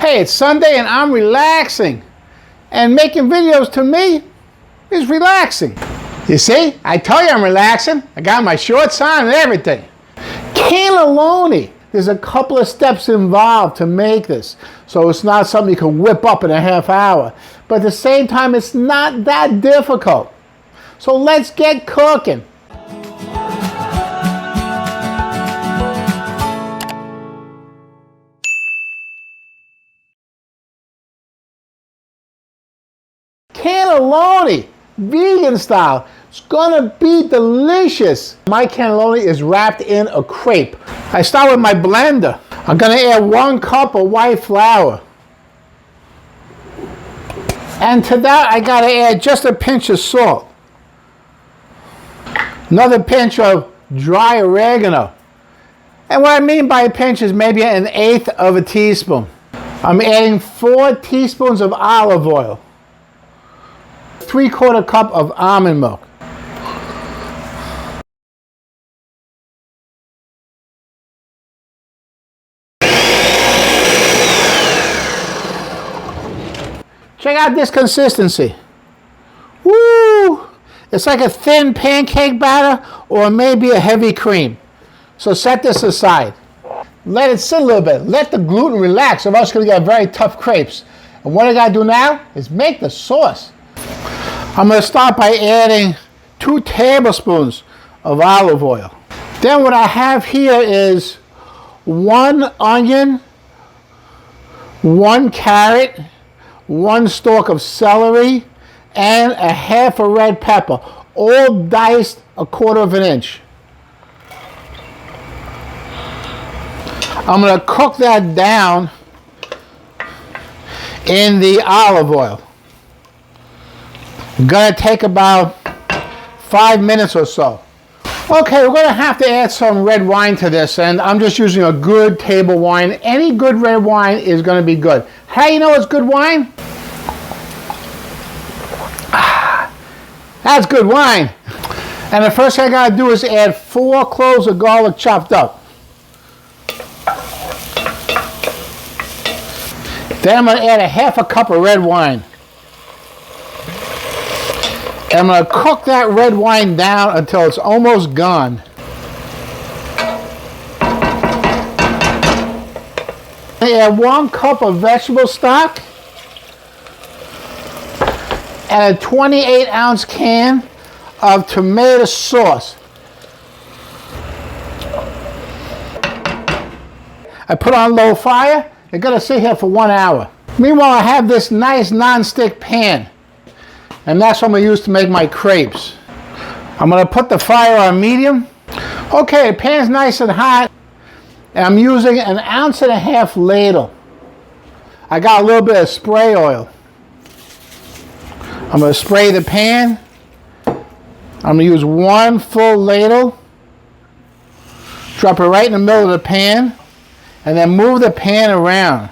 Hey, it's Sunday and I'm relaxing. And making videos to me is relaxing. You see, I told you I'm relaxing. I got my shorts on and everything. Cannelloni. There's a couple of steps involved to make this. So it's not something you can whip up in a half hour. But at the same time, it's not that difficult. So let's get cooking. Cannelloni, vegan style. It's gonna be delicious. My cannelloni is wrapped in a crepe. I start with my blender. I'm gonna add 1 cup of white flour. And to that, I gotta add just a pinch of salt. Another pinch of dry oregano. And what I mean by a pinch is maybe 1/8 of a teaspoon. I'm adding 4 teaspoons of olive oil. 3/4 cup of almond milk. Check out this consistency. Woo! It's like a thin pancake batter or maybe a heavy cream. So set this aside. Let it sit a little bit. Let the gluten relax or else you're going to get very tough crepes. And what I got to do now is make the sauce. I'm going to start by adding 2 tablespoons of olive oil. Then what I have here is 1 onion, 1 carrot, 1 stalk of celery, and 1/2 a red pepper, all diced 1/4 inch. I'm going to cook that down in the olive oil. Gonna take about 5 minutes or so. Okay, we're gonna have to add some red wine to this, and I'm just using a good table wine. Any good red wine is gonna be good. How you know it's good wine? That's good wine. And the first thing I gotta do is add 4 cloves of garlic chopped up. Then I'm gonna add 1/2 cup of red wine. And I'm going to cook that red wine down until it's almost gone. I add 1 cup of vegetable stock and a 28-ounce can of tomato sauce. I put on low fire. It's going to sit here for 1 hour. Meanwhile, I have this nice non-stick pan. And that's what I'm going to use to make my crepes. I'm going to put the fire on medium. Okay, the pan's nice and hot. And I'm using 1.5 ounce ladle. I got a little bit of spray oil. I'm going to spray the pan. I'm going to use 1 full ladle. Drop it right in the middle of the pan. And then move the pan around.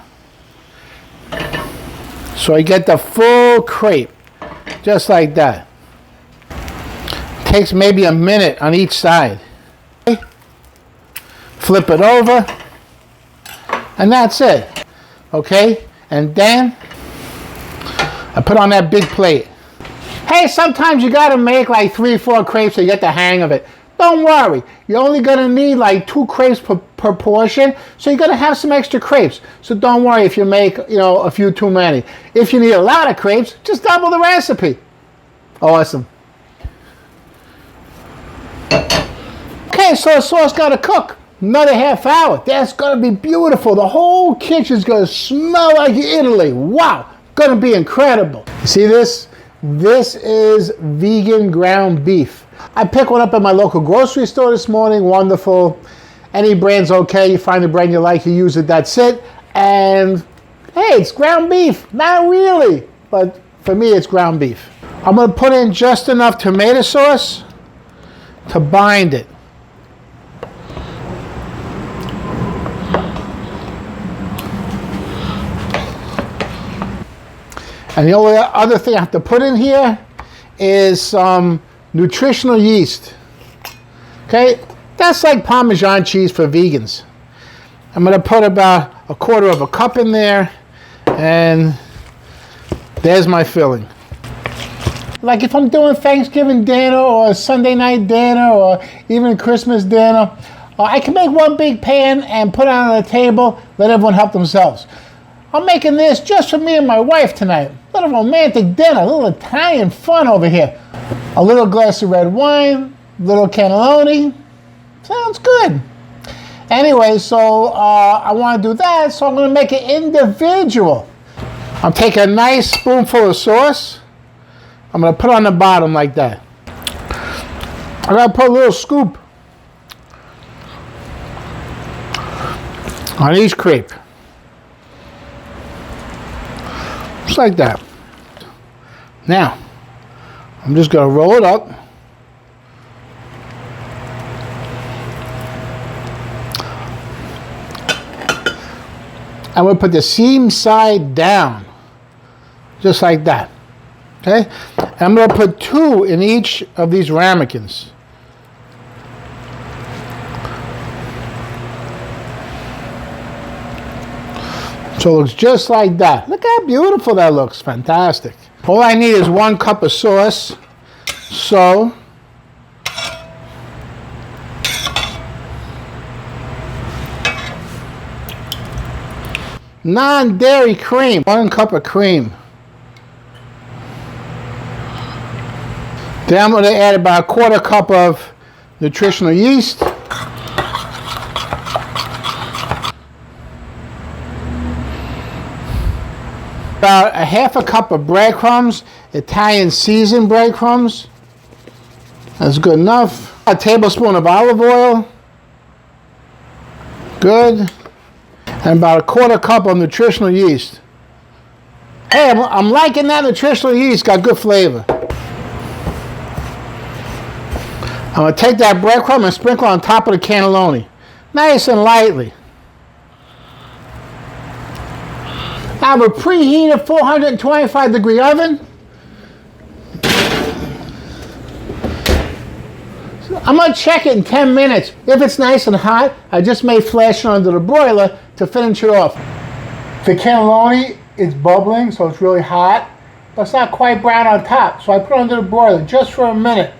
So I get the full crepe. Just like that. Takes maybe a minute on each side. Flip it over. And that's it. Okay? And then I put on that big plate. Hey, sometimes you gotta make like 3-4 crepes to get the hang of it. Don't worry. You're only gonna need like 2 crepes per portion. So you're gonna have some extra crepes. So don't worry if you make, a few too many. If you need a lot of crepes, just double the recipe. Awesome. Okay, so the sauce gotta cook. Another half hour. That's gonna be beautiful. The whole kitchen's gonna smell like Italy. Wow, gonna be incredible. You see this? This is vegan ground beef. I picked one up at my local grocery store this morning. Wonderful. Any brand's okay. You find a brand you like, you use it, that's it. And hey, it's ground beef. Not really, but for me it's ground beef. I'm going to put in just enough tomato sauce to bind it. And the only other thing I have to put in here is some nutritional yeast. Okay, that's like Parmesan cheese for vegans. I'm going to put about 1/4 cup in there. And there's my filling. Like if I'm doing Thanksgiving dinner or Sunday night dinner or even Christmas dinner, I can make one big pan and put it on the table, let everyone help themselves. I'm making this just for me and my wife tonight. A little romantic dinner, a little Italian fun over here. A little glass of red wine, little cannelloni. Sounds good. Anyway, so I want to do that, so I'm going to make it individual. I'm taking a nice spoonful of sauce. I'm going to put it on the bottom like that. I'm going to put a little scoop on each crepe. Just like that. Now, I'm just going to roll it up. I'm going to put the seam side down. Just like that. Okay? And I'm going to put 2 in each of these ramekins. So it looks just like that. Look how beautiful that looks. Fantastic. All I need is 1 cup of sauce. So non-dairy cream. 1 cup of cream. Then I'm going to add about 1/4 cup of nutritional yeast. About 1/2 cup of breadcrumbs, Italian seasoned breadcrumbs. That's good enough. A tablespoon of olive oil. Good. And about 1/4 cup of nutritional yeast. Hey, I'm liking that nutritional yeast. Got good flavor. I'm going to take that breadcrumb and sprinkle on top of the cannelloni. Nice and lightly. I have a preheated 425 degree oven. I'm going to check it in 10 minutes. If it's nice and hot, I just may flash it under the broiler to finish it off. The cannelloni is bubbling, so it's really hot, but it's not quite brown on top. So I put it under the broiler just for a minute.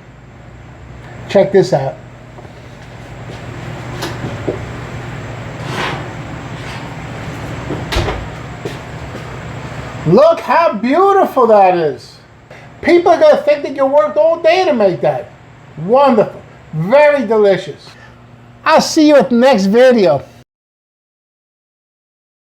Check this out. Look how beautiful that is. People are going to think that you worked all day to make that. Wonderful. Very delicious. I'll see you at the next video.